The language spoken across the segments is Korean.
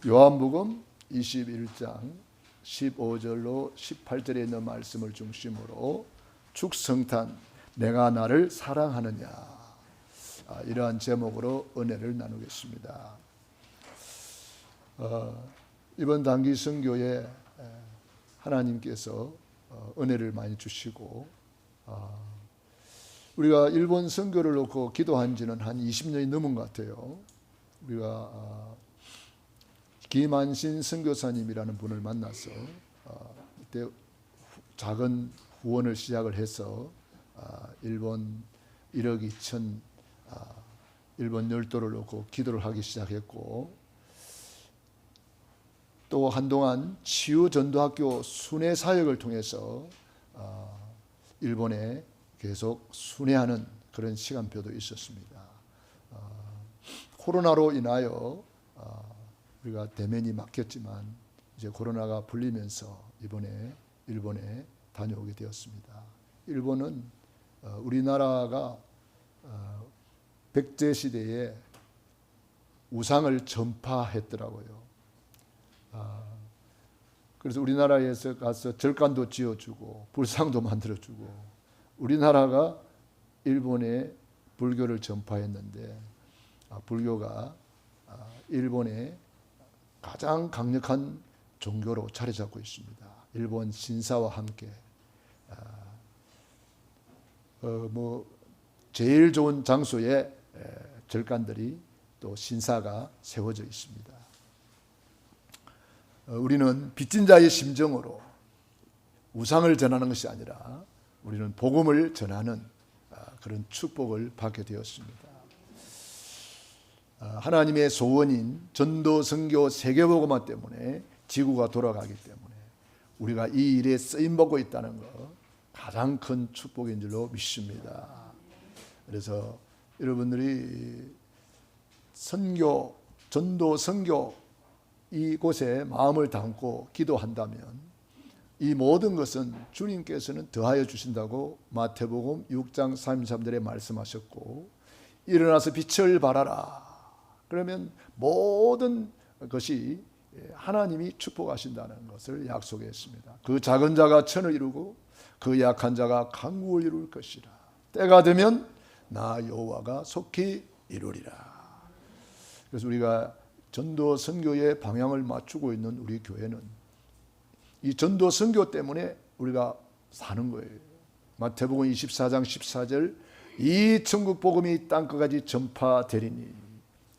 요한복음 21장 15절로 18절에 있는 말씀을 중심으로 축성탄 내가 나를 사랑하느냐, 이러한 제목으로 은혜를 나누겠습니다. 이번 단기 선교에 하나님께서 은혜를 많이 주시고, 우리가 일본 선교를 놓고 기도한 지는 한 20년이 넘은 것 같아요. 우리가 김한신 선교사님이라는 분을 만나서 그때 작은 후원을 시작을 해서 일본 1억 2천 일본 열도를 놓고 기도를 하기 시작했고, 또 한동안 치유전도학교 순회 사역을 통해서 일본에 계속 순회하는 그런 시간표도 있었습니다. 코로나로 인하여 우리가 대면이 막혔지만 이제 코로나가 풀리면서 이번에 일본에 다녀오게 되었습니다. 일본은 우리나라가 백제 시대에 우상을 전파했더라고요. 그래서 우리나라에서 가서 절간도 지어주고 불상도 만들어주고, 우리나라가 일본에 불교를 전파했는데 불교가 일본의 가장 강력한 종교로 자리 잡고 있습니다. 일본 신사와 함께 제일 좋은 장소에 절간들이 또 신사가 세워져 있습니다. 우리는 빚진 자의 심정으로 우상을 전하는 것이 아니라 우리는 복음을 전하는 그런 축복을 받게 되었습니다. 하나님의 소원인 전도, 선교, 세계복음화 때문에 지구가 돌아가기 때문에 우리가 이 일에 쓰임받고 있다는 것, 가장 큰 축복인 줄로 믿습니다. 그래서 여러분들이 선교, 전도, 선교 이곳에 마음을 담고 기도한다면 이 모든 것은 주님께서는 더하여 주신다고 마태복음 6장 33절에 말씀하셨고, 일어나서 빛을 발하라. 그러면 모든 것이 하나님이 축복하신다는 것을 약속했습니다. 그 작은 자가 천을 이루고 그 약한 자가 강국을 이룰 것이라. 때가 되면 나 여호와가 속히 이루리라. 그래서 우리가 전도 선교의 방향을 맞추고 있는 우리 교회는 이 전도 선교 때문에 우리가 사는 거예요. 마태복음 24장 14절, 이 천국 복음이 땅끝까지 전파되리니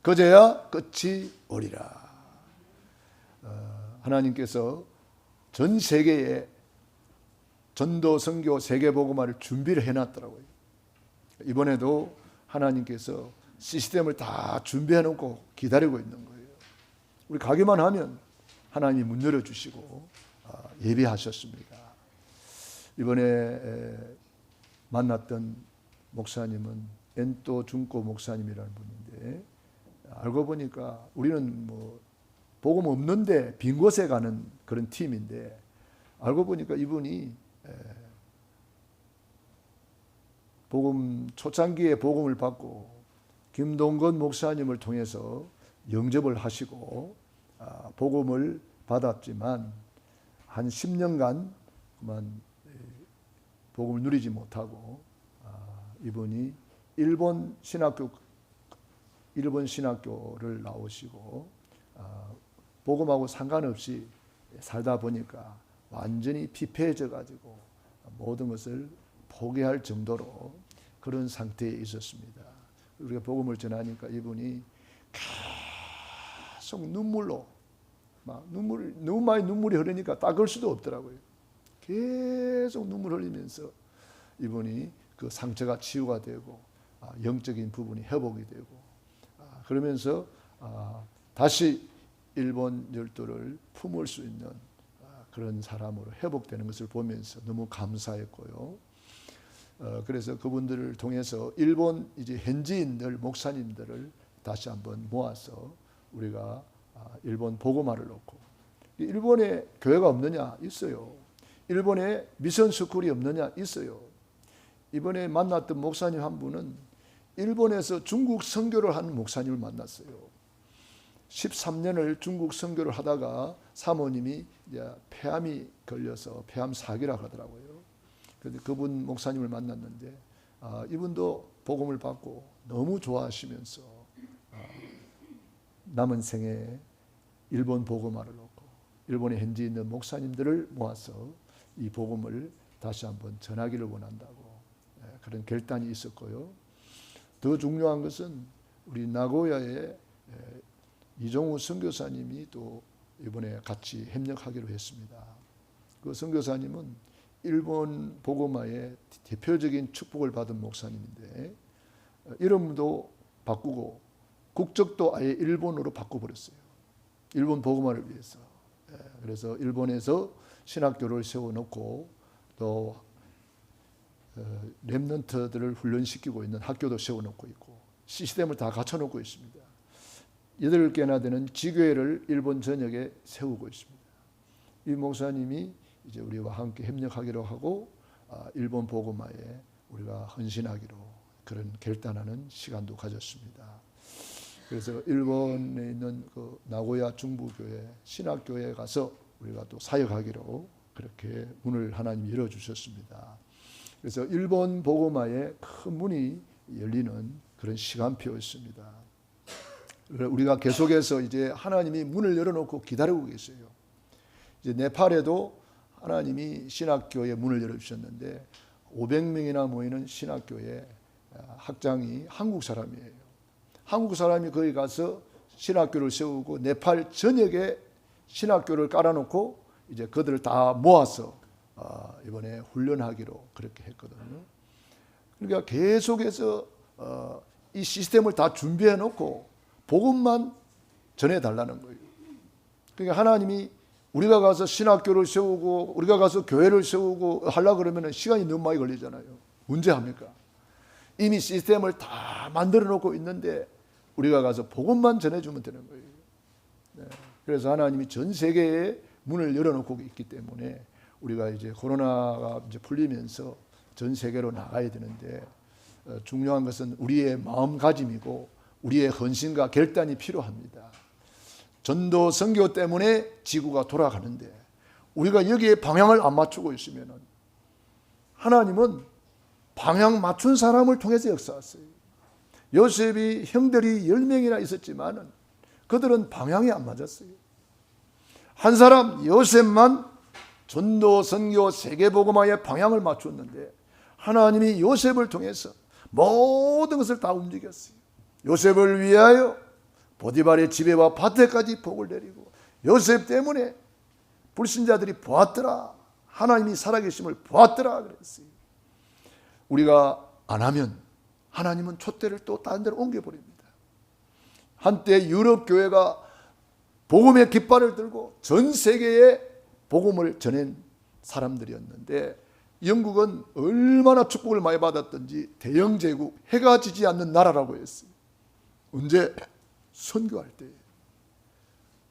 그제야 끝이 오리라. 하나님께서 전 세계에 전도 선교 세계복음화를 준비를 해놨더라고요. 이번에도 하나님께서 시스템을 다 준비해 놓고 기다리고 있는 거예요. 우리 가기만 하면 하나님이 문 열어주시고 예비하셨습니다. 이번에 만났던 목사님은 엔또 준코 목사님이라는 분인데, 알고 보니까 우리는 복음 없는데 빈 곳에 가는 그런 팀인데, 알고 보니까 이분이 복음 초창기에 복음을 받고 김동건 목사님을 통해서 영접을 하시고 복음을 받았지만 한 10년간 그만 복음을 누리지 못하고 이분이 일본 신학교를 나오시고 복음하고 상관없이 살다 보니까 완전히 피폐해져 가지고 모든 것을 포기할 정도로 그런 상태에 있었습니다. 우리가 복음을 전하니까 이분이 계속 눈물로 너무 많이 눈물이 흐르니까 닦을 수도 없더라고요. 계속 눈물 흘리면서 이분이 그 상처가 치유가 되고 영적인 부분이 회복이 되고, 그러면서 다시 일본 열도를 품을 수 있는 그런 사람으로 회복되는 것을 보면서 너무 감사했고요. 그래서 그분들을 통해서 일본 이제 현지인들, 목사님들을 다시 한번 모아서 우리가 일본 복음화를 놓고, 일본에 교회가 없느냐? 있어요. 일본에 미션 스쿨이 없느냐? 있어요. 이번에 만났던 목사님 한 분은 일본에서 중국 선교를 하는 목사님을 만났어요. 13년을 중국 선교를 하다가 사모님이 이제 폐암이 걸려서 폐암 사기라고 하더라고요. 그런데 그분 목사님을 만났는데 이분도 복음을 받고 너무 좋아하시면서 남은 생에 일본 복음화를 놓고 일본에 현지 있는 목사님들을 모아서 이 복음을 다시 한번 전하기를 원한다고 그런 결단이 있었고요. 더 중요한 것은 우리 나고야에 이종우 선교사님이 또 이번에 같이 협력하기로 했습니다. 그 선교사님은 일본 복음화의 대표적인 축복을 받은 목사님인데 이름도 바꾸고 국적도 아예 일본어로 바꿔버렸어요. 일본 복음화를 위해서. 그래서 일본에서 신학교를 세워놓고 또 렘넌트들을 훈련시키고 있는 학교도 세워놓고 있고 시스템을 다 갖춰놓고 있습니다. 8개나 되는 지교회를 일본 전역에 세우고 있습니다. 이 목사님이 이제 우리와 함께 협력하기로 하고 일본 복음화에 우리가 헌신하기로 그런 결단하는 시간도 가졌습니다. 그래서 일본에 있는 그 나고야 중부교회 신학교에 가서 우리가 또 사역하기로 그렇게 문을 하나님이 열어주셨습니다. 그래서 일본 복음화에 큰 문이 열리는 그런 시간표였습니다. 우리가 계속해서 이제 하나님이 문을 열어놓고 기다리고 계세요. 이제 네팔에도 하나님이 신학교에 문을 열어주셨는데 500명이나 모이는 신학교에 학장이 한국 사람이에요. 한국 사람이 거기 가서 신학교를 세우고 네팔 전역에 신학교를 깔아놓고 이제 그들을 다 모아서 이번에 훈련하기로 그렇게 했거든요. 그러니까 계속해서 이 시스템을 다 준비해 놓고 복음만 전해달라는 거예요. 그러니까 하나님이 우리가 가서 신학교를 세우고 우리가 가서 교회를 세우고 하려고 그러면 시간이 너무 많이 걸리잖아요. 언제 합니까? 이미 시스템을 다 만들어 놓고 있는데 우리가 가서 복음만 전해주면 되는 거예요. 네. 그래서 하나님이 전 세계에 문을 열어놓고 있기 때문에 우리가 이제 코로나가 이제 풀리면서 전 세계로 나가야 되는데 중요한 것은 우리의 마음가짐이고 우리의 헌신과 결단이 필요합니다. 전도 선교 때문에 지구가 돌아가는데 우리가 여기에 방향을 안 맞추고 있으면 하나님은 방향 맞춘 사람을 통해서 역사했어요. 요셉이 형들이 10명이나 있었지만 그들은 방향이 안 맞았어요. 한 사람 요셉만 전도 선교 세계복음화의 방향을 맞췄는데 하나님이 요셉을 통해서 모든 것을 다 움직였어요. 요셉을 위하여 보디발의 집에와 밭에까지 복을 내리고 요셉 때문에 불신자들이 보았더라. 하나님이 살아계심을 보았더라 그랬어요. 우리가 안 하면 하나님은 촛대를 또 다른 데로 옮겨버립니다. 한때 유럽 교회가 복음의 깃발을 들고 전 세계에 복음을 전한 사람들이었는데 영국은 얼마나 축복을 많이 받았던지 대영제국 해가 지지 않는 나라라고 했어요. 언제? 선교할 때.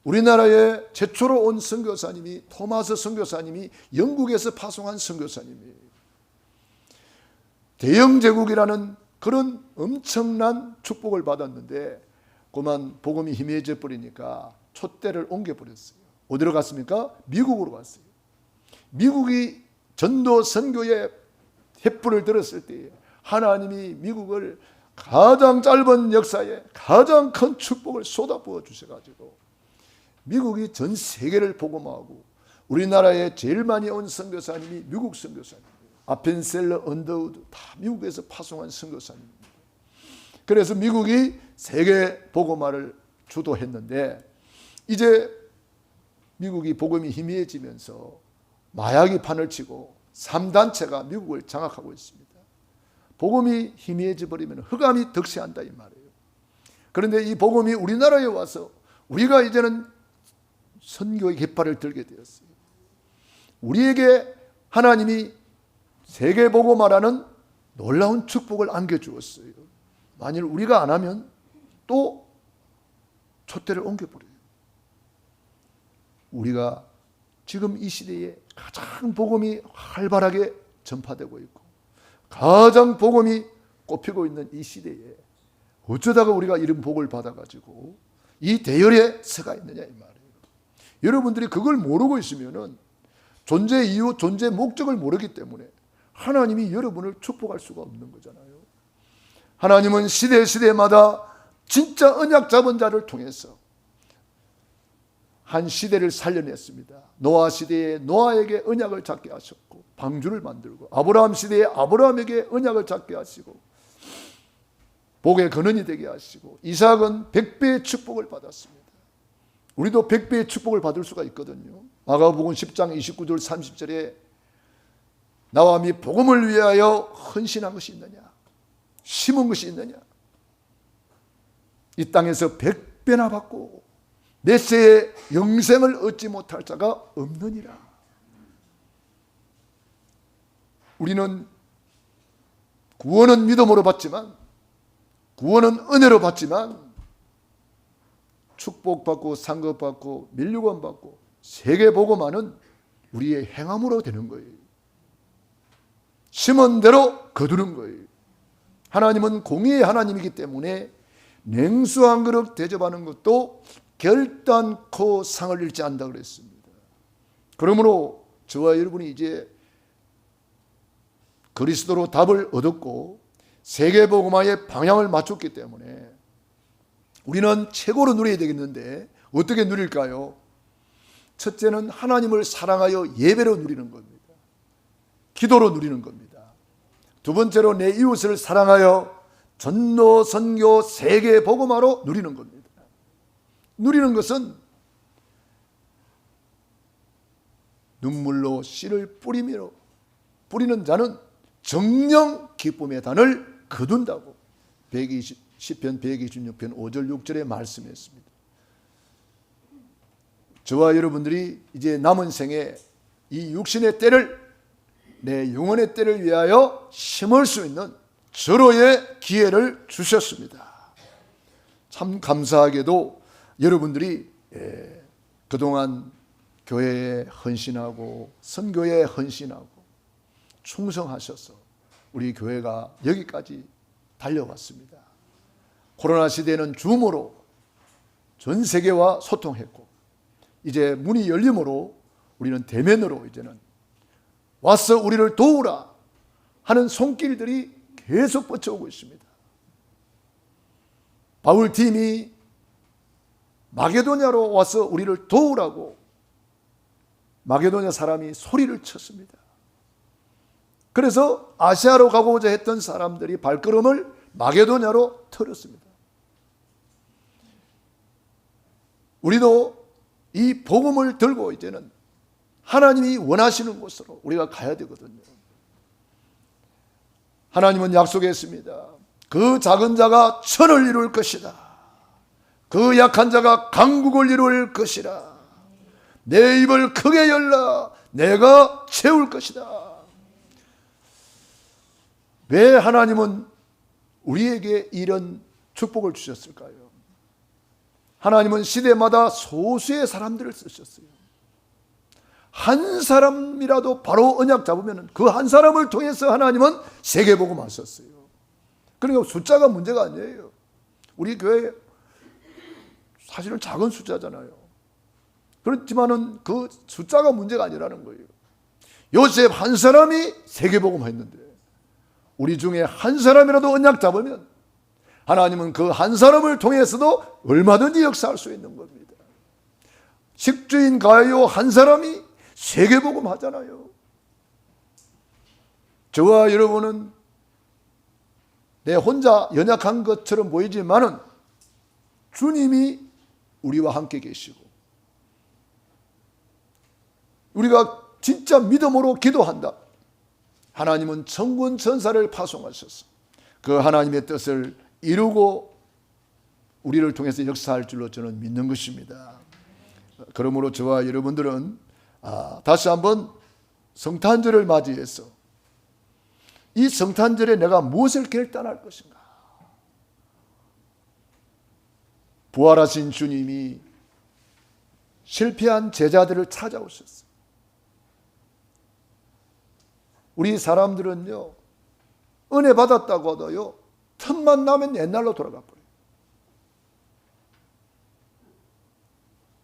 우리나라에 최초로 온 선교사님이 토마스 선교사님이 영국에서 파송한 선교사님이에요. 대영제국이라는 그런 엄청난 축복을 받았는데 그만 복음이 희미해져 버리니까 촛대를 옮겨버렸어요. 어디로 갔습니까? 미국으로 갔어요. 미국이 전도 선교의 횃불을 들었을 때 하나님이 미국을 가장 짧은 역사에 가장 큰 축복을 쏟아부어 주셔가지고 미국이 전 세계를 복음하고 우리나라에 제일 많이 온 선교사님이 미국 선교사님이에요. 아펜셀러, 언더우드 다 미국에서 파송한 선교사님입니다. 그래서 미국이 세계 복음화를 주도했는데 이제 미국이 복음이 희미해지면서 마약이 판을 치고 3단체가 미국을 장악하고 있습니다. 복음이 희미해져 버리면 흑암이 득세한다 이 말이에요. 그런데 이 복음이 우리나라에 와서 우리가 이제는 선교의 깃발을 들게 되었어요. 우리에게 하나님이 세계 복음화라는 놀라운 축복을 안겨주었어요. 만일 우리가 안 하면 또 촛대를 옮겨버려요. 우리가 지금 이 시대에 가장 복음이 활발하게 전파되고 있고 가장 복음이 꼽히고 있는 이 시대에 어쩌다가 우리가 이런 복을 받아가지고 이 대열에 서가 있느냐 이 말이에요. 여러분들이 그걸 모르고 있으면은 존재 이유, 존재 목적을 모르기 때문에 하나님이 여러분을 축복할 수가 없는 거잖아요. 하나님은 시대마다 진짜 언약 잡은 자를 통해서 한 시대를 살려냈습니다. 노아 시대에 노아에게 언약을 잡게 하셨고 방주를 만들고, 아브라함 시대에 아브라함에게 언약을 잡게 하시고 복의 근원이 되게 하시고, 이삭은 100배의 축복을 받았습니다. 우리도 100배의 축복을 받을 수가 있거든요. 마가복음 10장 29절 30절에 나와 및 복음을 위하여 헌신한 것이 있느냐, 심은 것이 있느냐, 이 땅에서 100배나 받고 넷세의 영생을 얻지 못할 자가 없느니라. 우리는 구원은 믿음으로 받지만, 구원은 은혜로 받지만, 축복받고 상급받고 밀류관 받고 세계복음화는 우리의 행함으로 되는 거예요. 심은 대로 거두는 거예요. 하나님은 공의의 하나님이기 때문에 냉수 한 그릇 대접하는 것도 결단코 상을 잃지 않는다 그랬습니다. 그러므로 저와 여러분이 이제 그리스도로 답을 얻었고 세계복음화의 방향을 맞췄기 때문에 우리는 최고로 누려야 되겠는데 어떻게 누릴까요? 첫째는 하나님을 사랑하여 예배로 누리는 겁니다. 기도로 누리는 겁니다. 두 번째로 내 이웃을 사랑하여 전도, 선교, 세계복음화로 누리는 겁니다. 누리는 것은 눈물로 씨를 뿌리는 자는 정령 기쁨의 단을 거둔다고 시편 126편 5절 6절에 말씀했습니다. 저와 여러분들이 이제 남은 생에 이 육신의 때를 내 영혼의 때를 위하여 심을 수 있는 절호의 기회를 주셨습니다. 참 감사하게도 여러분들이 그동안 교회에 헌신하고 선교에 헌신하고 충성하셔서 우리 교회가 여기까지 달려왔습니다. 코로나 시대는 줌으로 전 세계와 소통했고, 이제 문이 열림으로 우리는 대면으로 이제는 와서 우리를 도우라 하는 손길들이 계속 뻗쳐오고 있습니다. 바울팀이 마게도냐로 와서 우리를 도우라고 마게도냐 사람이 소리를 쳤습니다. 그래서 아시아로 가고자 했던 사람들이 발걸음을 마게도냐로 틀었습니다. 우리도 이 복음을 들고 이제는 하나님이 원하시는 곳으로 우리가 가야 되거든요. 하나님은 약속했습니다. 그 작은 자가 천을 이룰 것이다. 그 약한 자가 강국을 이룰 것이라. 내 입을 크게 열라. 내가 채울 것이다. 왜 하나님은 우리에게 이런 축복을 주셨을까요? 하나님은 시대마다 소수의 사람들을 쓰셨어요. 한 사람이라도 바로 언약 잡으면 그 한 사람을 통해서 하나님은 세계복음 하셨어요. 그러니까 숫자가 문제가 아니에요. 우리 교회 사실은 작은 숫자잖아요. 그렇지만은 그 숫자가 문제가 아니라는 거예요. 요셉 한 사람이 세계복음 했는데 우리 중에 한 사람이라도 언약 잡으면 하나님은 그 한 사람을 통해서도 얼마든지 역사할 수 있는 겁니다. 식주인 가요 한 사람이 세계복음 하잖아요. 저와 여러분은 내 혼자 연약한 것처럼 보이지만은 주님이 우리와 함께 계시고, 우리가 진짜 믿음으로 기도한다. 하나님은 천군 천사를 파송하셔서 그 하나님의 뜻을 이루고 우리를 통해서 역사할 줄로 저는 믿는 것입니다. 그러므로 저와 여러분들은 다시 한번 성탄절을 맞이해서 이 성탄절에 내가 무엇을 결단할 것인가? 부활하신 주님이 실패한 제자들을 찾아오셨어요. 우리 사람들은요, 은혜 받았다고 하도요, 틈만 나면 옛날로 돌아가 버려요.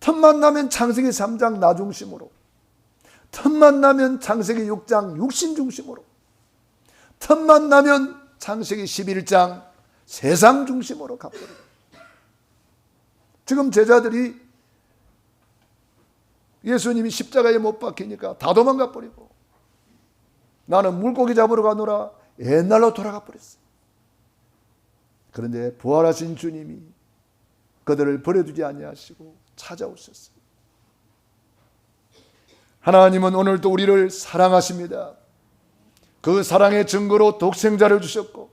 틈만 나면 창세기 3장 나 중심으로, 틈만 나면 창세기 6장 육신 중심으로, 틈만 나면 창세기 11장 세상 중심으로 가버려요. 지금 제자들이 예수님이 십자가에 못 박히니까 다 도망가 버리고, 나는 물고기 잡으러 가노라 옛날로 돌아가 버렸어요. 그런데 부활하신 주님이 그들을 버려두지 아니하시고 찾아오셨어요. 하나님은 오늘도 우리를 사랑하십니다. 그 사랑의 증거로 독생자를 주셨고,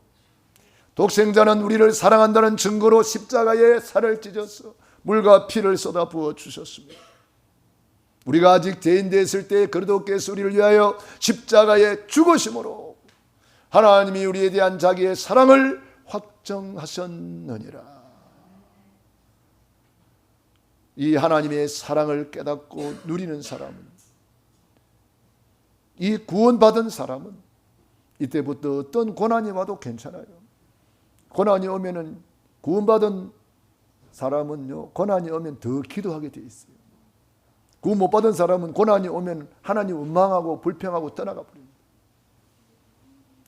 독생자는 우리를 사랑한다는 증거로 십자가에 살을 찢어서 물과 피를 쏟아 부어 주셨습니다. 우리가 아직 죄인 되었을 때 그리스도께서 우리를 위하여 십자가에 죽으심으로 하나님이 우리에 대한 자기의 사랑을 확정하셨느니라. 이 하나님의 사랑을 깨닫고 누리는 사람은, 이 구원받은 사람은 이때부터 어떤 고난이 와도 괜찮아요. 고난이 오면은, 구원받은 사람은요, 고난이 오면 더 기도하게 돼 있어요. 구원 못 받은 사람은 고난이 오면 하나님 원망하고 불평하고 떠나가 버립니다.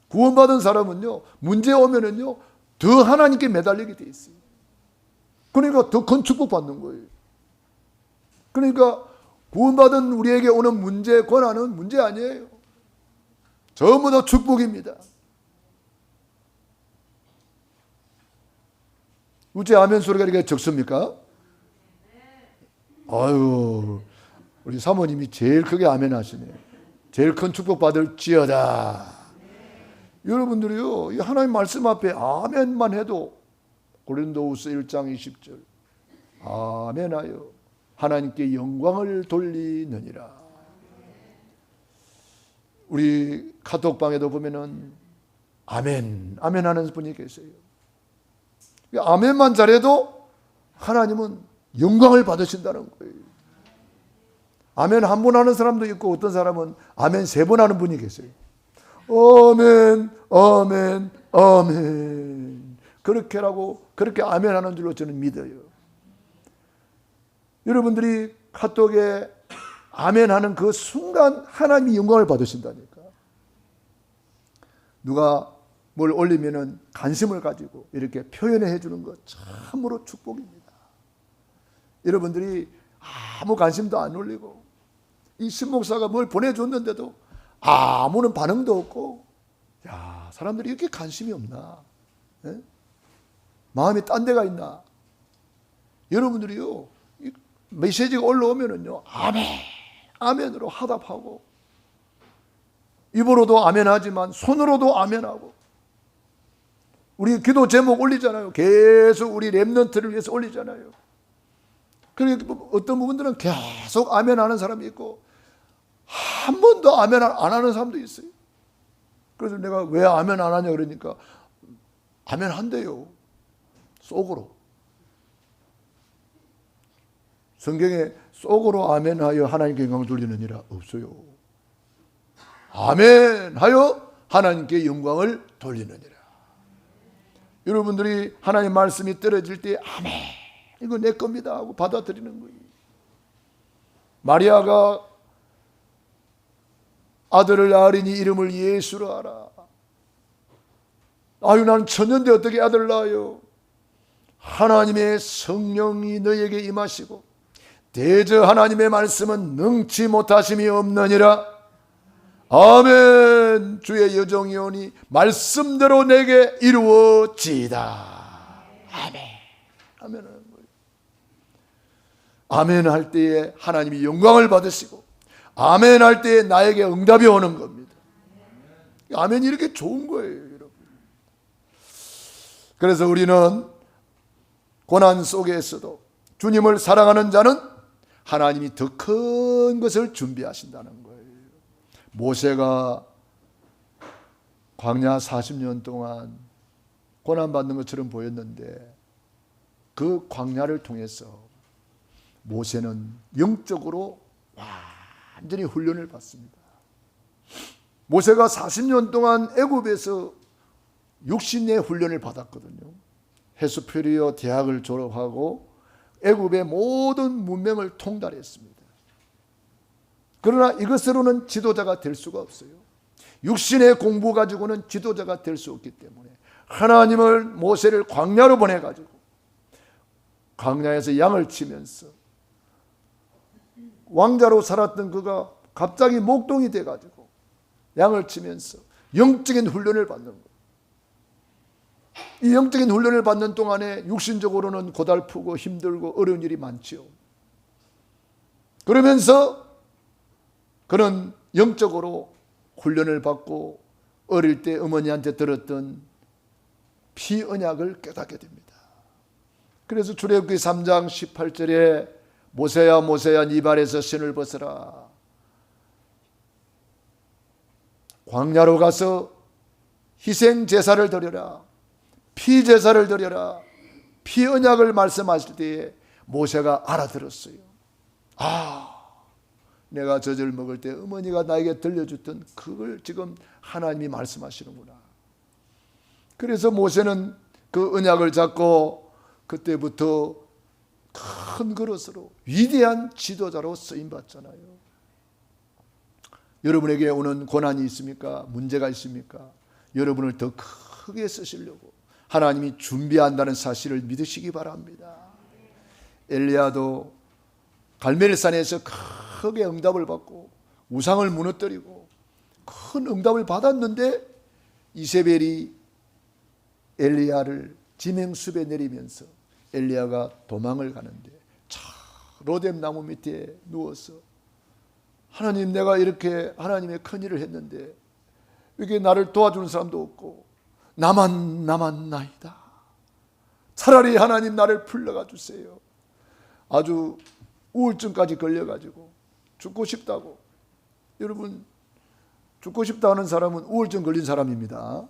구원받은 사람은요, 문제 오면은요, 더 하나님께 매달리게 돼 있어요. 그러니까 더 큰 축복 받는 거예요. 그러니까 구원받은 우리에게 오는 문제, 고난은 문제 아니에요. 전부 다 축복입니다. 우째 아멘 소리가 이렇게 적습니까? 아유, 우리 사모님이 제일 크게 아멘 하시네. 제일 큰 축복 받을지어다. 여러분들이요, 이 하나님 말씀 앞에 아멘만 해도 고린도후서 1장 20절 아멘하여 하나님께 영광을 돌리느니라. 우리 카톡방에도 보면은 아멘, 아멘 하는 분이 계세요. 아멘만 잘해도 하나님은 영광을 받으신다는 거예요. 아멘 한 번 하는 사람도 있고, 어떤 사람은 아멘 3번 하는 분이 계세요. 아멘, 아멘, 아멘. 그렇게 아멘 하는 줄로 저는 믿어요. 여러분들이 카톡에 아멘 하는 그 순간 하나님이 영광을 받으신다니까. 누가 뭘 올리면은 관심을 가지고 이렇게 표현해 주는 것 참으로 축복입니다. 여러분들이 아무 관심도 안 올리고, 이 신목사가 뭘 보내줬는데도 아무런 반응도 없고, 야, 사람들이 이렇게 관심이 없나? 예? 마음이 딴 데가 있나? 여러분들이요, 메시지가 올라오면은요, 아멘, 아멘으로 화답하고, 입으로도 아멘하지만 손으로도 아멘하고, 우리 기도 제목 올리잖아요. 계속 우리 렘넌트를 위해서 올리잖아요. 그러니까 어떤 부분들은 계속 아멘 하는 사람이 있고, 한 번도 아멘 안 하는 사람도 있어요. 그래서 내가 왜 아멘 안 하냐 그러니까, 아멘 한대요. 속으로. 성경에 속으로 아멘하여 하나님께 영광을 돌리느니라 없어요. 아멘하여 하나님께 영광을 돌리느니라. 여러분들이 하나님 말씀이 떨어질 때 아멘, 이거 내 겁니다 하고 받아들이는 거예요. 마리아가 아들을 낳으리니 이름을 예수로 하라. 아유, 나는 천년대 어떻게 아들을 낳아요? 하나님의 성령이 너에게 임하시고 대저 하나님의 말씀은 능치 못하심이 없느니라. 아멘. 주의 여종이오니 말씀대로 내게 이루어지이다. 아멘. 아멘 하는 거예요. 아멘 할 때에 하나님이 영광을 받으시고, 아멘 할 때에 나에게 응답이 오는 겁니다. 아멘이 이렇게 좋은 거예요, 여러분. 그래서 우리는 고난 속에서도 주님을 사랑하는 자는 하나님이 더 큰 것을 준비하신다는 거예요. 모세가 광야 40년 동안 고난받는 것처럼 보였는데, 그 광야를 통해서 모세는 영적으로 완전히 훈련을 받습니다. 모세가 40년 동안 애굽에서 육신의 훈련을 받았거든요. 헤스페리오 대학을 졸업하고 애굽의 모든 문명을 통달했습니다. 그러나 이것으로는 지도자가 될 수가 없어요. 육신의 공부 가지고는 지도자가 될 수 없기 때문에 하나님을 모세를 광야로 보내가지고 광야에서 양을 치면서 왕자로 살았던 그가 갑자기 목동이 돼가지고 양을 치면서 영적인 훈련을 받는 거예요. 이 영적인 훈련을 받는 동안에 육신적으로는 고달프고 힘들고 어려운 일이 많지요. 그러면서 그는 영적으로 훈련을 받고 어릴 때 어머니한테 들었던 피언약을 깨닫게 됩니다. 그래서 출애굽기 3장 18절에 모세야 모세야 네 발에서 신을 벗어라. 광야로 가서 희생 제사를 드려라. 피 제사를 드려라. 피 언약을 말씀하실 때에 모세가 알아들었어요. 내가 젖을 먹을 때 어머니가 나에게 들려줬던 그걸 지금 하나님이 말씀하시는구나. 그래서 모세는 그 언약을 잡고 그때부터 큰 그릇으로 위대한 지도자로 쓰임받잖아요. 여러분에게 오는 고난이 있습니까? 문제가 있습니까? 여러분을 더 크게 쓰시려고 하나님이 준비한다는 사실을 믿으시기 바랍니다. 엘리야도 갈멜산에서 크게 응답을 받고 우상을 무너뜨리고 큰 응답을 받았는데 이세벨이 엘리야를 지명숲에 내리면서 엘리야가 도망을 가는데 로뎀 나무 밑에 누워서 하나님, 내가 이렇게 하나님의 큰일을 했는데 이게 나를 도와주는 사람도 없고 나만 나이다. 차라리 하나님 나를 불러가 주세요. 아주 우울증까지 걸려가지고 죽고 싶다고. 여러분, 죽고 싶다 하는 사람은 우울증 걸린 사람입니다.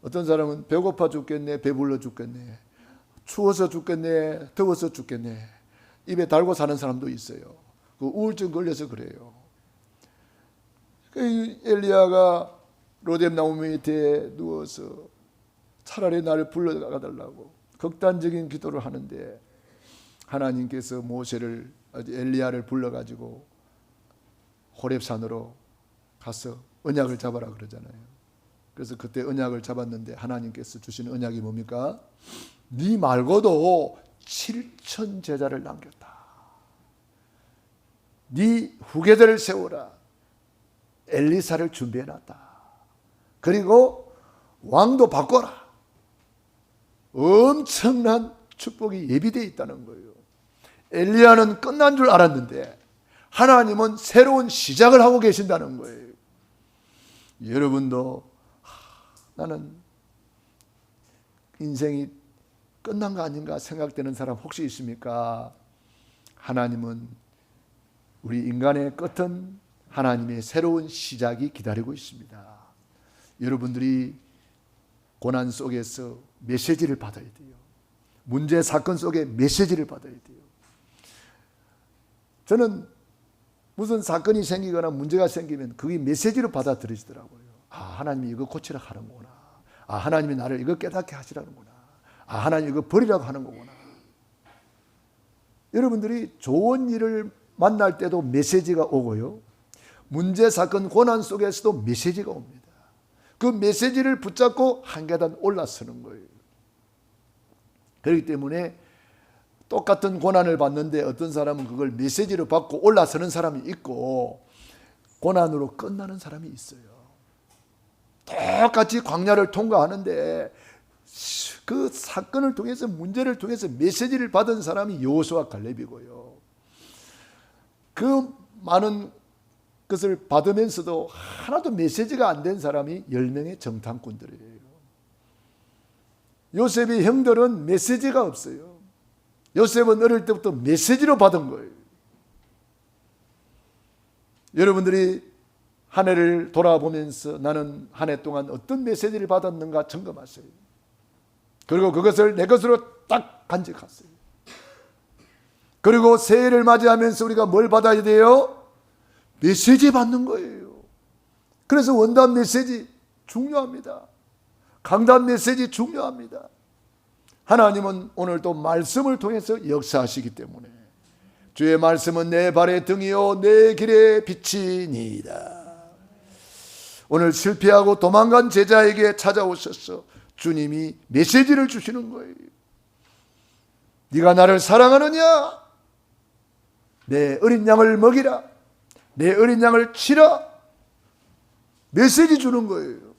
어떤 사람은 배고파 죽겠네, 배불러 죽겠네, 추워서 죽겠네, 더워서 죽겠네, 입에 달고 사는 사람도 있어요. 그 우울증 걸려서 그래요. 엘리야가 로뎀 나무 밑에 누워서 차라리 나를 불러가 달라고 극단적인 기도를 하는데 하나님께서 모세를, 엘리야를 불러가지고 호렙산으로 가서 언약을 잡아라 그러잖아요. 그래서 그때 언약을 잡았는데 하나님께서 주신 언약이 뭡니까? 네 말고도 7천 제자를 남겼다. 네 후계자를 세워라. 엘리사를 준비해놨다. 그리고 왕도 바꿔라. 엄청난 축복이 예비되어 있다는 거예요. 엘리야는 끝난 줄 알았는데 하나님은 새로운 시작을 하고 계신다는 거예요. 여러분도 나는 인생이 끝난 거 아닌가 생각되는 사람 혹시 있습니까? 하나님은 우리 인간의 끝은 하나님의 새로운 시작이 기다리고 있습니다. 여러분들이 고난 속에서 메시지를 받아야 돼요. 문제 사건 속에 메시지를 받아야 돼요. 저는 무슨 사건이 생기거나 문제가 생기면 그게 메시지로 받아들여지더라고요. 하나님이 이거 고치라 하는 거구나. 하나님이 나를 이거 깨닫게 하시라는구나. 하나님 이거 버리라고 하는 거구나. 여러분들이 좋은 일을 만날 때도 메시지가 오고요. 문제, 사건, 고난 속에서도 메시지가 옵니다. 그 메시지를 붙잡고 한 계단 올라서는 거예요. 그렇기 때문에 똑같은 고난을 받는데 어떤 사람은 그걸 메시지로 받고 올라서는 사람이 있고 고난으로 끝나는 사람이 있어요. 똑같이 광야를 통과하는데 그 사건을 통해서, 문제를 통해서 메시지를 받은 사람이 여호수아 갈렙이고요. 그 많은 것을 받으면서도 하나도 메시지가 안 된 사람이 10명의 정탐꾼들이에요. 요셉의 형들은 메시지가 없어요. 요셉은 어릴 때부터 메시지로 받은 거예요. 여러분들이 한 해를 돌아보면서 나는 한 해 동안 어떤 메시지를 받았는가 점검하세요. 그리고 그것을 내 것으로 딱 간직하세요. 그리고 새해를 맞이하면서 우리가 뭘 받아야 돼요? 메시지 받는 거예요. 그래서 원단 메시지 중요합니다. 강단 메시지 중요합니다. 하나님은 오늘 또 말씀을 통해서 역사하시기 때문에 주의 말씀은 내 발의 등이요 내 길의 빛이니이다. 오늘 실패하고 도망간 제자에게 찾아오셔서 주님이 메시지를 주시는 거예요. 네가 나를 사랑하느냐? 내 어린 양을 먹이라. 내 어린 양을 치라. 메시지 주는 거예요.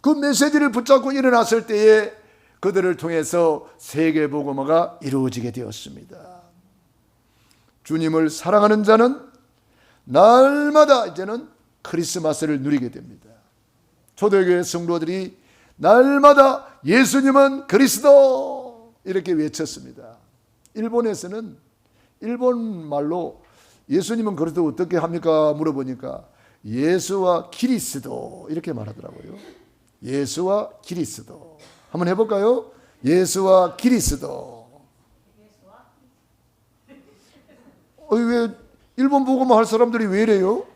그 메시지를 붙잡고 일어났을 때에 그들을 통해서 세계복음화가 이루어지게 되었습니다. 주님을 사랑하는 자는 날마다 이제는 크리스마스를 누리게 됩니다. 초대교회 성도들이 날마다 예수님은 그리스도 이렇게 외쳤습니다. 일본에서는 일본 말로 예수님은 그리스도 어떻게 합니까? 물어보니까 예수와 그리스도 이렇게 말하더라고요. 예수와 그리스도. 한번 해볼까요? 예수와 그리스도. 왜 일본 보고만 할 사람들이 왜 이래요?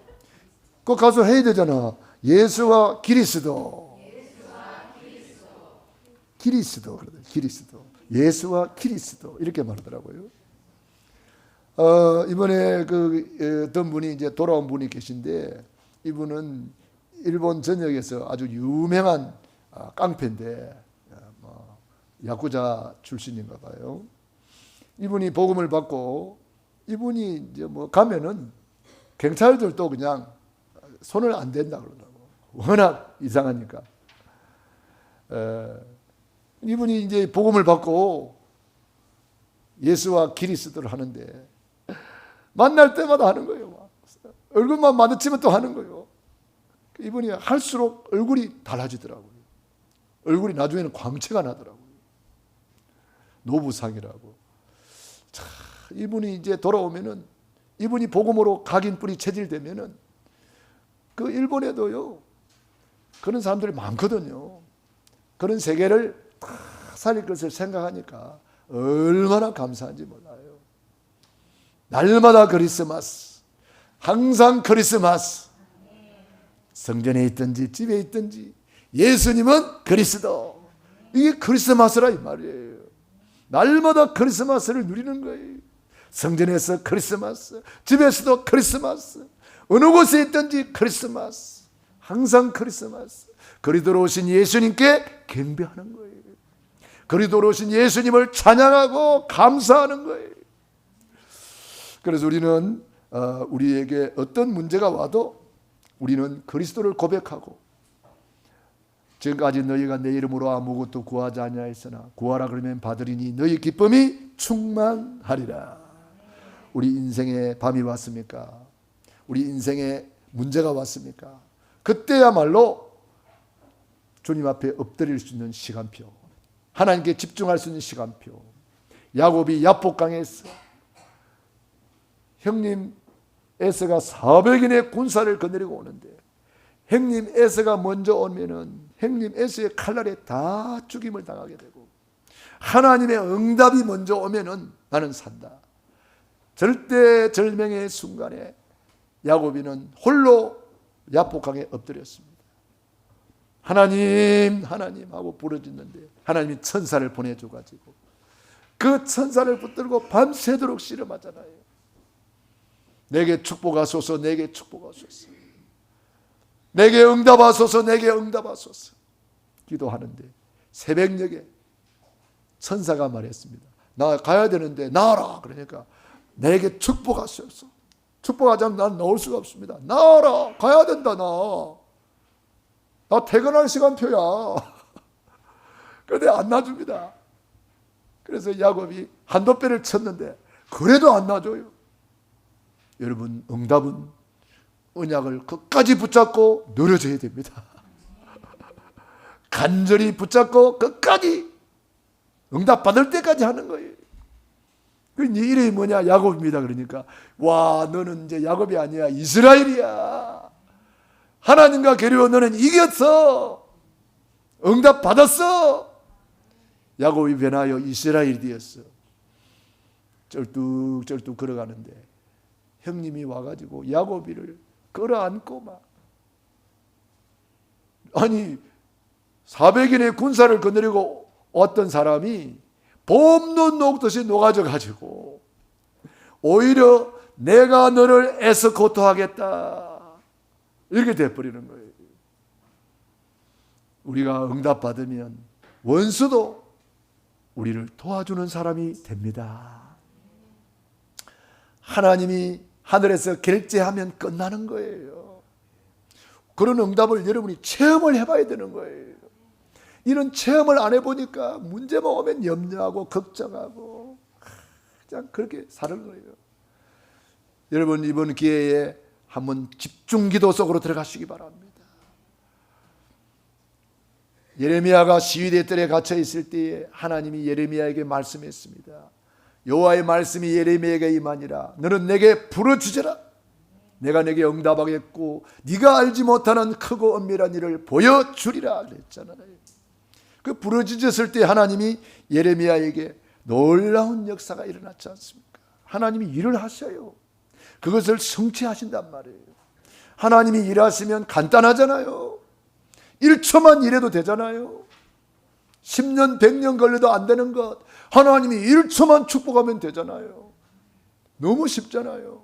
그거 가서 해야 되잖아. 예수와 그리스도. 그리스도. 그리스도. 예수와 그리스도 이렇게 말하더라고요. 이번에 어떤 분이 이제 돌아온 분이 계신데 이분은 일본 전역에서 아주 유명한 깡패인데 야쿠자 출신인가 봐요. 이분이 복음을 받고 이분이 이제 가면은 경찰들도 그냥 손을 안 댄다 그러더라고. 워낙 이상하니까. 이분이 이제 복음을 받고 예수와 그리스도를 하는데 만날 때마다 하는 거예요. 얼굴만 마주치면 또 하는 거예요. 이분이 할수록 얼굴이 달라지더라고요. 얼굴이 나중에는 광채가 나더라고요. 노부상이라고. 자, 이분이 이제 돌아오면은 이분이 복음으로 각인뿌리 체질되면은 그 일본에도요 그런 사람들이 많거든요. 그런 세계를 다 살릴 것을 생각하니까 얼마나 감사한지 몰라요. 날마다 크리스마스, 항상 크리스마스. 성전에 있든지 집에 있든지 예수님은 그리스도. 이게 크리스마스라 이 말이에요. 날마다 크리스마스를 누리는 거예요. 성전에서 크리스마스, 집에서도 크리스마스, 어느 곳에 있든지 크리스마스, 항상 크리스마스. 그리스도로 오신 예수님께 경배하는 거예요. 그리스도로 오신 예수님을 찬양하고 감사하는 거예요. 그래서 우리는 우리에게 어떤 문제가 와도 우리는 그리스도를 고백하고 지금까지 너희가 내 이름으로 아무것도 구하지 아니하였으나 구하라 그러면 받으리니 너희 기쁨이 충만하리라. 우리 인생에 밤이 왔습니까? 우리 인생에 문제가 왔습니까? 그때야말로 주님 앞에 엎드릴 수 있는 시간표, 하나님께 집중할 수 있는 시간표. 야곱이 야복강에서 형님 에서가 400인의 군사를 거느리고 오는데 형님 에서가 먼저 오면은 형님 에서의 칼날에 다 죽임을 당하게 되고 하나님의 응답이 먼저 오면은 나는 산다. 절대절명의 순간에 야곱이는 홀로 야복강에 엎드렸습니다. 하나님 하고 부르짖는데 하나님이 천사를 보내줘가지고 그 천사를 붙들고 밤새도록 씨름하잖아요. 내게 축복하소서, 내게 축복하소서, 내게 응답하소서, 내게 응답하소서 기도하는데 새벽녘에 천사가 말했습니다. 나 가야 되는데 나와라. 그러니까 내게 축복하소서. 축복하지 않으면 난 나올 수가 없습니다. 나와라. 가야 된다. 나 퇴근할 시간표야. 그런데 안 놔줍니다. 그래서 야곱이 한도배를 쳤는데 그래도 안 놔줘요. 여러분, 응답은 언약을 끝까지 붙잡고 누려져야 됩니다. 간절히 붙잡고 끝까지 응답 받을 때까지 하는 거예요. 네 이름이 뭐냐? 야곱입니다. 그러니까 와, 너는 이제 야곱이 아니야, 이스라엘이야. 하나님과 겨루어 너는 이겼어. 응답 받았어. 야곱이 변하여 이스라엘이 되었어. 쩔뚝쩔뚝 걸어가는데 형님이 와가지고 야곱이를 끌어안고 막, 아니 400인의 군사를 거느리고 왔던 사람이 봄도 녹듯이 녹아져 가지고 오히려 내가 너를 에스코트하겠다 이렇게 돼버리는 거예요. 우리가 응답받으면 원수도 우리를 도와주는 사람이 됩니다. 하나님이 하늘에서 결제하면 끝나는 거예요. 그런 응답을 여러분이 체험을 해봐야 되는 거예요. 이런 체험을 안 해보니까 문제만 오면 염려하고 걱정하고 그냥 그렇게 사는 거예요. 여러분 이번 기회에 한번 집중기도 속으로 들어가시기 바랍니다. 예레미야가 시위대 뜰에 갇혀 있을 때에 하나님이 예레미야에게 말씀했습니다. 여호와의 말씀이 예레미야에게 임하니라. 너는 내게 부르짖으라. 내가 내게 응답하겠고 네가 알지 못하는 크고 엄밀한 일을 보여주리라 그랬잖아요. 그 부르짖었을 때 하나님이 예레미야에게 놀라운 역사가 일어났지 않습니까? 하나님이 일을 하셔요. 그것을 성취하신단 말이에요. 하나님이 일하시면 간단하잖아요. 1초만 일해도 되잖아요. 10년 100년 걸려도 안 되는 것 하나님이 1초만 축복하면 되잖아요. 너무 쉽잖아요.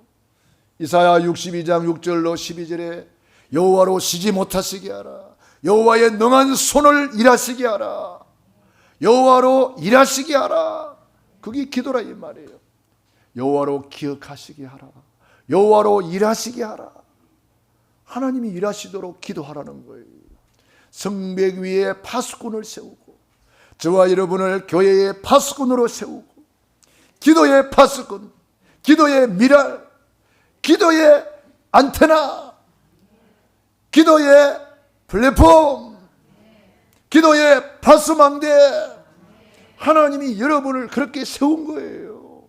이사야 62장 6절로 12절에 여호와로 쉬지 못하시게 하라. 여호와의 능한 손을 일하시게 하라. 여호와로 일하시게 하라. 그게 기도라 이 말이에요. 여호와로 기억하시게 하라. 여호와로 일하시게 하라. 하나님이 일하시도록 기도하라는 거예요. 성벽 위에 파수꾼을 세우고 저와 여러분을 교회의 파수꾼으로 세우고 기도의 파수꾼, 기도의 미랄, 기도의 안테나, 기도의 플랫폼, 기도의 파수망대 하나님이 여러분을 그렇게 세운 거예요.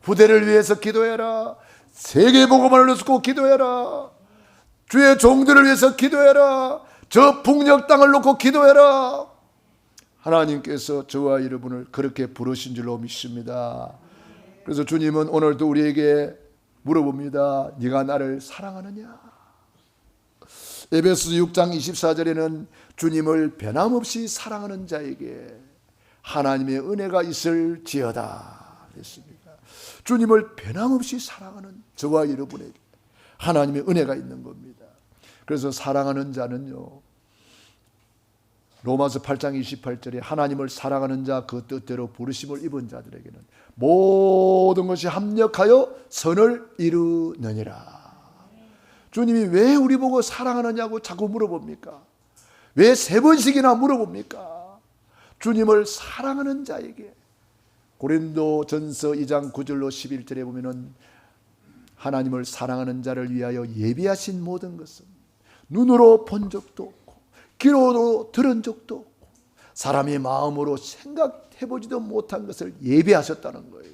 후대를 위해서 기도해라. 세계복음을 놓고 기도해라. 주의 종들을 위해서 기도해라. 저 북녘 땅을 놓고 기도해라. 하나님께서 저와 여러분을 그렇게 부르신 줄로 믿습니다. 그래서 주님은 오늘도 우리에게 물어봅니다. 네가 나를 사랑하느냐? 에베소 6장 24절에는 주님을 변함없이 사랑하는 자에게 하나님의 은혜가 있을지어다 그랬습니다. 주님을 변함없이 사랑하는 저와 여러분에게 하나님의 은혜가 있는 겁니다. 그래서 사랑하는 자는요, 로마서 8장 28절에 하나님을 사랑하는 자 그 뜻대로 부르심을 입은 자들에게는 모든 것이 합력하여 선을 이루느니라. 주님이 왜 우리 보고 사랑하느냐고 자꾸 물어봅니까? 왜 3번씩이나 물어봅니까? 주님을 사랑하는 자에게. 고린도전서 2장 9절로 11절에 보면은 하나님을 사랑하는 자를 위하여 예비하신 모든 것은 눈으로 본 적도 없고 귀로도 들은 적도 없고 사람의 마음으로 생각해보지도 못한 것을 예비하셨다는 거예요.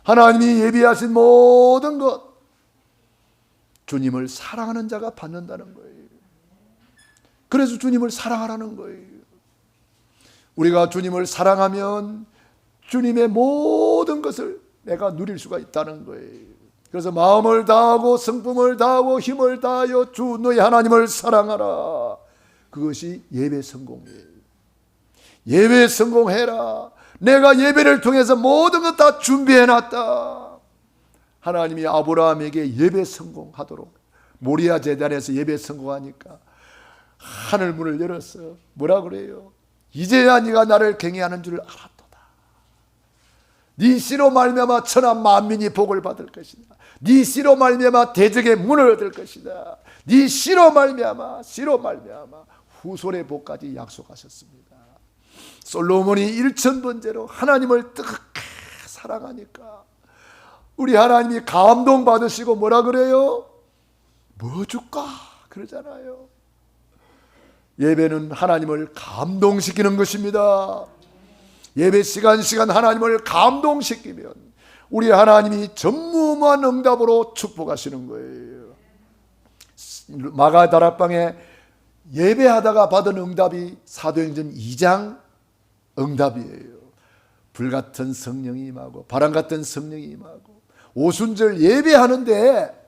하나님이 예비하신 모든 것 주님을 사랑하는 자가 받는다는 거예요. 그래서 주님을 사랑하라는 거예요. 우리가 주님을 사랑하면 주님의 모든 것을 내가 누릴 수가 있다는 거예요. 그래서 마음을 다하고 성품을 다하고 힘을 다하여 주 너희 하나님을 사랑하라. 그것이 예배 성공이에요. 예배 성공해라. 내가 예배를 통해서 모든 것 다 준비해놨다. 하나님이 아브라함에게 예배 성공하도록 모리아 제단에서 예배 성공하니까 하늘 문을 열었어. 뭐라 그래요? 이제야 네가 나를 경외하는 줄 알았도다. 네 씨로 말미암아 천하 만민이 복을 받을 것이다. 네 씨로 말미암아 대적의 문을 얻을 것이다. 네 씨로 말미암아 후손의 복까지 약속하셨습니다. 솔로몬이 1000번째로 하나님을 뜨겁게 사랑하니까 우리 하나님이 감동받으시고 뭐라 그래요? 뭐 줄까? 그러잖아요. 예배는 하나님을 감동시키는 것입니다. 예배 시간 하나님을 감동시키면 우리 하나님이 전무후무한 응답으로 축복하시는 거예요. 마가다락방에 예배하다가 받은 응답이 사도행전 2장 응답이에요. 불같은 성령이 임하고 바람같은 성령이 임하고 오순절 예배하는데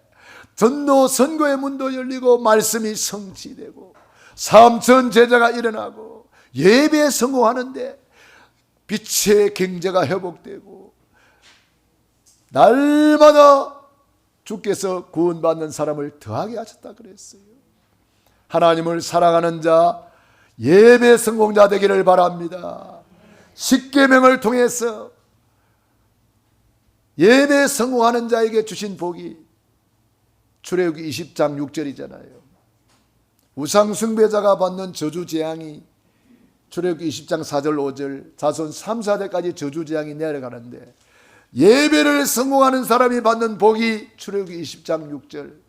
전도 선고의 문도 열리고 말씀이 성취되고 3000 제자가 일어나고 예배에 성공하는데 빛의 경제가 회복되고 날마다 주께서 구원받는 사람을 더하게 하셨다 그랬어요. 하나님을 사랑하는 자, 예배 성공자 되기를 바랍니다. 십계명을 통해서 예배 성공하는 자에게 주신 복이 출애굽기 20장 6절이잖아요. 우상 숭배자가 받는 저주 재앙이 출애굽기 20장 4절 5절 자손 3, 4대까지 저주 재앙이 내려가는데, 예배를 성공하는 사람이 받는 복이 출애굽기 20장 6절,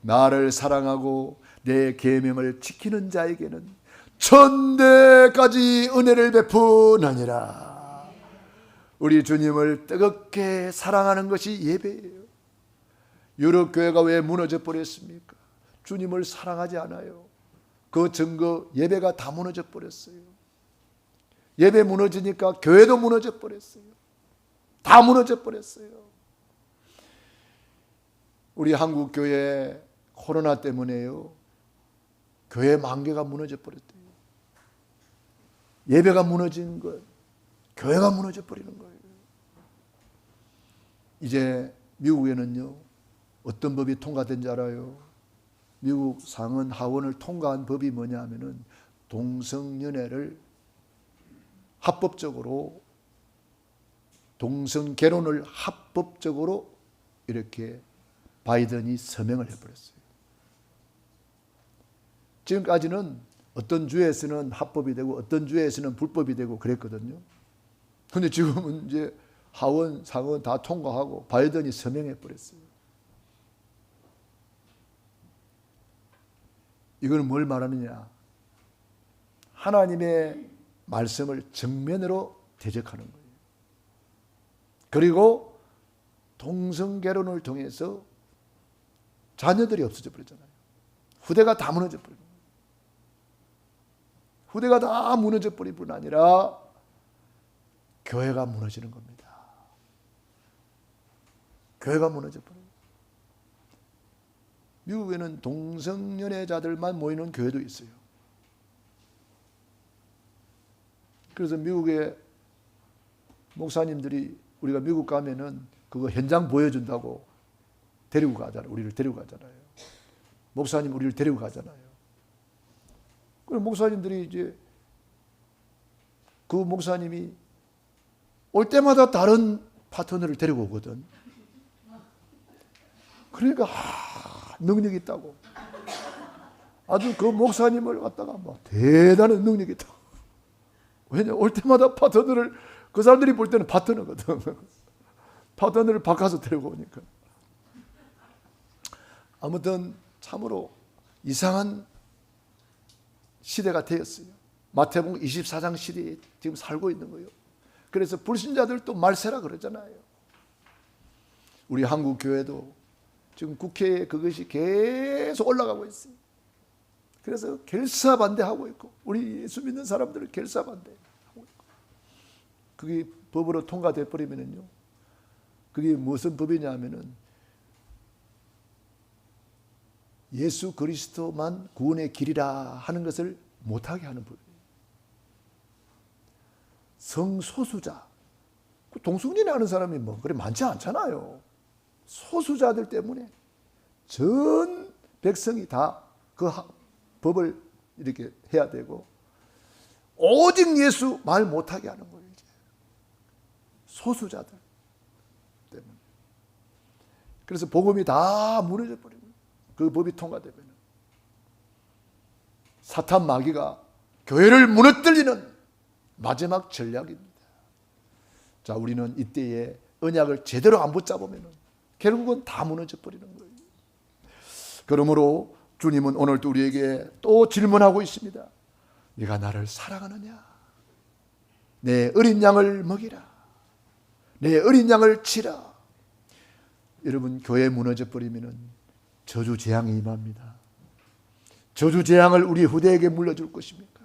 나를 사랑하고 내 계명을 지키는 자에게는 천대까지 은혜를 베푸느니라. 우리 주님을 뜨겁게 사랑하는 것이 예배예요. 유럽 교회가 왜 무너져 버렸습니까? 주님을 사랑하지 않아요. 그 증거, 예배가 다 무너져 버렸어요. 예배 무너지니까 교회도 무너져 버렸어요. 다 무너져 버렸어요. 우리 한국 교회 코로나 때문에요, 교회 만개가 무너져 버렸대요. 예배가 무너진 것, 교회가 무너져 버리는 거예요. 이제 미국에는요, 어떤 법이 통과된 줄 알아요? 미국 상원 하원을 통과한 법이 뭐냐 하면은 동성연애를 합법적으로, 동성결혼을 합법적으로 이렇게 바이든이 서명을 해버렸어요. 지금까지는 어떤 주에서는 합법이 되고 어떤 주에서는 불법이 되고 그랬거든요. 그런데 지금은 이제 하원, 상원 다 통과하고 바이든이 서명해버렸어요. 이건 뭘 말하느냐? 하나님의 말씀을 정면으로 대적하는 거예요. 그리고 동성결혼을 통해서 자녀들이 없어져 버렸잖아요. 후대가 다 무너져 버린 거예요. 후대가 다 무너져 버릴 뿐 아니라 교회가 무너지는 겁니다. 교회가 무너져 버려요. 미국에는 동성연애자들만 모이는 교회도 있어요. 그래서 미국의 목사님들이 우리가 미국 가면은 그거 현장 보여준다고 데리고 가잖아요. 우리를 데리고 가잖아요. 목사님 우리를 데리고 가잖아요. 그럼 목사님들이 이제 그 목사님이 올 때마다 다른 파트너를 데리고 오거든. 그러니까 능력이 있다고. 아주 그 목사님을 갖다가 막 대단한 능력이 있다고. 왜냐, 올 때마다 파트너를, 그 사람들이 볼 때는 파트너거든. 파트너를 바꿔서 데리고 오니까. 아무튼 참으로 이상한 시대가 되었어요. 마태복음 24장 시대에 지금 살고 있는 거예요. 그래서 불신자들도 말세라 그러잖아요. 우리 한국 교회도 지금 국회에 그것이 계속 올라가고 있어요. 그래서 결사반대하고 있고, 우리 예수 믿는 사람들을 결사반대하고 있고, 그게 법으로 통과돼 버리면요, 그게 무슨 법이냐 하면은 예수 그리스도만 구원의 길이라 하는 것을 못하게 하는 법이에요. 성소수자, 동성연애 하는 사람이 뭐 그래 많지 않잖아요. 소수자들 때문에 전 백성이 다 그 법을 이렇게 해야 되고, 오직 예수 말 못하게 하는 거예요. 이제 소수자들 때문에. 그래서 복음이 다 무너져 버리고, 그 법이 통과되면 사탄 마귀가 교회를 무너뜨리는 마지막 전략입니다. 자, 우리는 이때에 언약을 제대로 안 붙잡으면 결국은 다 무너져 버리는 거예요. 그러므로 주님은 오늘도 우리에게 또 질문하고 있습니다. 네가 나를 사랑하느냐? 내 어린 양을 먹이라. 내 어린 양을 치라. 여러분, 교회 무너져 버리면 저주 재앙이 임합니다. 저주 재앙을 우리 후대에게 물려줄 것입니까?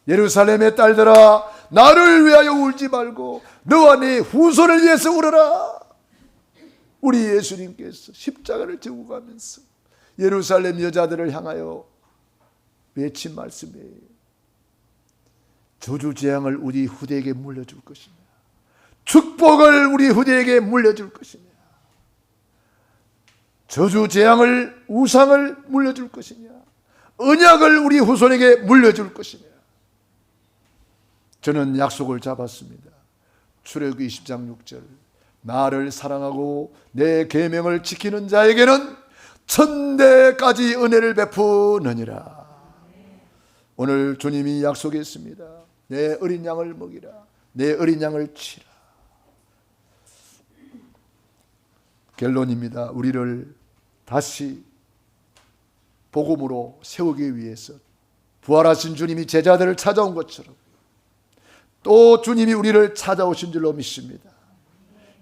예루살렘의 딸들아, 나를 위하여 울지 말고 너와 네 후손을 위해서 울어라. 우리 예수님께서 십자가를 지고 가면서 예루살렘 여자들을 향하여 외친 말씀이에요. 저주재앙을 우리 후대에게 물려줄 것이냐, 축복을 우리 후대에게 물려줄 것이냐, 저주재앙을, 우상을 물려줄 것이냐, 언약을 우리 후손에게 물려줄 것이냐. 저는 약속을 잡았습니다. 출애굽기 20장 6절, 나를 사랑하고 내 계명을 지키는 자에게는 천대까지 은혜를 베푸느니라. 오늘 주님이 약속했습니다. 내 어린 양을 먹이라, 내 어린 양을 치라. 결론입니다. 우리를 다시 복음으로 세우기 위해서 부활하신 주님이 제자들을 찾아온 것처럼 또 주님이 우리를 찾아오신 줄로 믿습니다.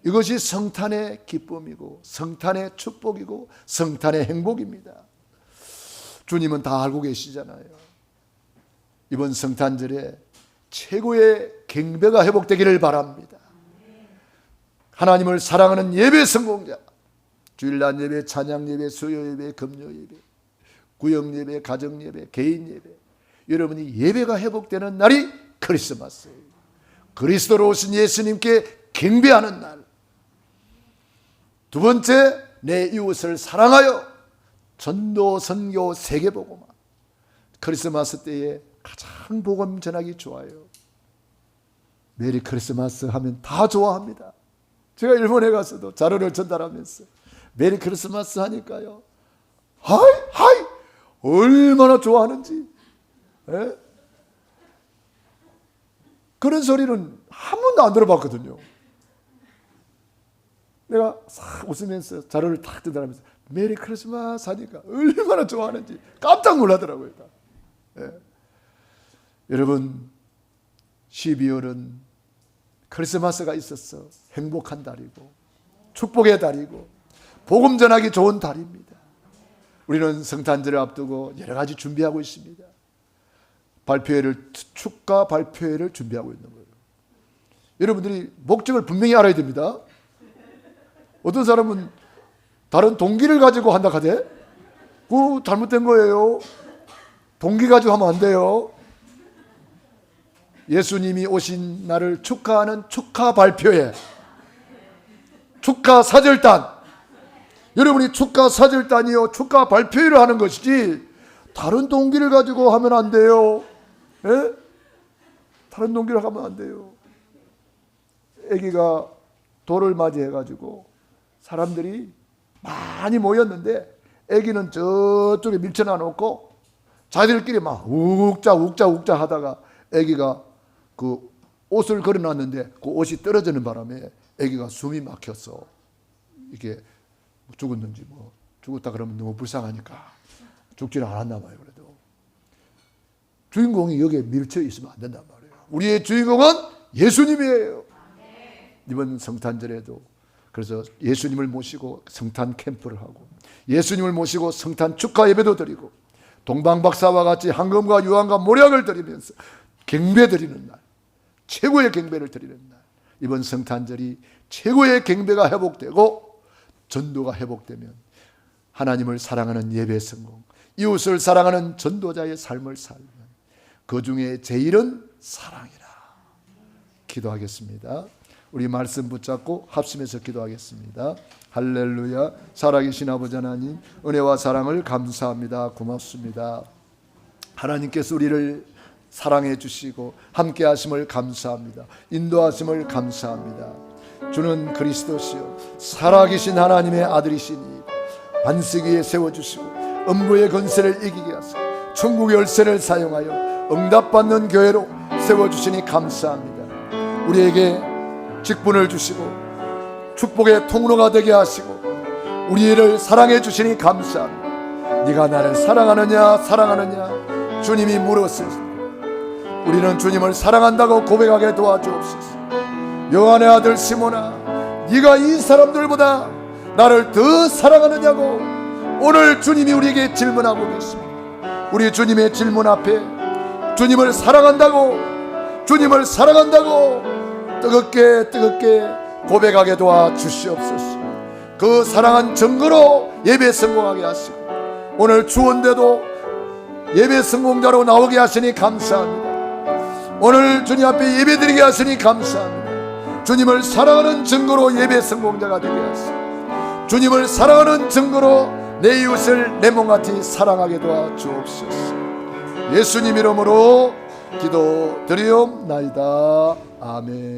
이것이 성탄의 기쁨이고 성탄의 축복이고 성탄의 행복입니다. 주님은 다 알고 계시잖아요. 이번 성탄절에 최고의 경배가 회복되기를 바랍니다. 하나님을 사랑하는 예배 성공자, 주일날 예배, 찬양 예배, 수요 예배, 금요 예배, 구역 예배, 가정 예배, 개인 예배, 여러분이 예배가 회복되는 날이 크리스마스예요. 그리스도로 오신 예수님께 경배하는 날. 두 번째, 내 이웃을 사랑하여 전도, 선교, 세계복음화. 크리스마스 때에 가장 복음 전하기 좋아요. 메리 크리스마스 하면 다 좋아합니다. 제가 일본에 가서도 자료를 전달하면서 메리 크리스마스 하니까요, 하이 얼마나 좋아하는지. 에? 그런 소리는 한 번도 안 들어봤거든요. 내가 싹 웃으면서 자료를 탁 전달하면서 메리 크리스마스 하니까 얼마나 좋아하는지 깜짝 놀라더라고요. 예. 여러분, 12월은 크리스마스가 있어서 행복한 달이고 축복의 달이고 복음 전하기 좋은 달입니다. 우리는 성탄절을 앞두고 여러 가지 준비하고 있습니다. 축가 발표회를 준비하고 있는 거예요. 여러분들이 목적을 분명히 알아야 됩니다. 어떤 사람은 다른 동기를 가지고 한다 하대? 그거 잘못된 거예요. 동기 가지고 하면 안 돼요. 예수님이 오신 날을 축하하는 축하 발표회, 축하 사절단. 여러분이 축하 사절단이요, 축하 발표회를 하는 것이지 다른 동기를 가지고 하면 안 돼요. 예? 다른 동기를 하면 안 돼요. 아기가 돌을 맞이해가지고 사람들이 많이 모였는데 아기는 저쪽에 밀쳐놔 놓고 자기들끼리 막 욱자 하다가 아기가 그 옷을 걸어놨는데 그 옷이 떨어지는 바람에 아기가 숨이 막혀서 이게 죽었는지 뭐 죽었다 그러면 너무 불쌍하니까 죽지는 않았나 봐요. 그래도 주인공이 여기에 밀쳐 있으면 안 된단 말이에요. 우리의 주인공은 예수님이에요. 이번 성탄절에도 그래서 예수님을 모시고 성탄 캠프를 하고 예수님을 모시고 성탄 축하 예배도 드리고 동방박사와 같이 황금과 유황과 모략을 드리면서 경배 드리는 날, 최고의 경배를 드리는 날. 이번 성탄절이 최고의 경배가 회복되고 전도가 회복되면 하나님을 사랑하는 예배 성공, 이웃을 사랑하는 전도자의 삶을 살면 그 중에 제일은 사랑이라. 기도하겠습니다. 우리 말씀 붙잡고 합심해서 기도하겠습니다. 할렐루야. 살아계신 아버지 하나님, 은혜와 사랑을 감사합니다. 고맙습니다. 하나님께서 우리를 사랑해 주시고 함께 하심을 감사합니다. 인도하심을 감사합니다. 주는 그리스도시요 살아계신 하나님의 아들이시니 반석 위에 세워주시고 음부의 권세를 이기게 하시고 천국의 열쇠를 사용하여 응답받는 교회로 세워주시니 감사합니다. 우리에게 직분을 주시고 축복의 통로가 되게 하시고 우리를 사랑해 주시니 감사합니다. 네가 나를 사랑하느냐 주님이 물었습니다. 우리는 주님을 사랑한다고 고백하게 도와주옵소서. 요한의 아들 시몬아, 네가 이 사람들보다 나를 더 사랑하느냐고 오늘 주님이 우리에게 질문하고 계십니다. 우리 주님의 질문 앞에 주님을 사랑한다고 뜨겁게 고백하게 도와주시옵소서. 그 사랑한 증거로 예배 성공하게 하시고 오늘 주원대도 예배 성공자로 나오게 하시니 감사합니다. 오늘 주님 앞에 예배드리게 하시니 감사합니다. 주님을 사랑하는 증거로 예배 성공자가 되게 하시고 주님을 사랑하는 증거로 내 이웃을 내 몸같이 사랑하게 도와주옵소서. 예수님 이름으로 기도드리옵나이다. 아멘.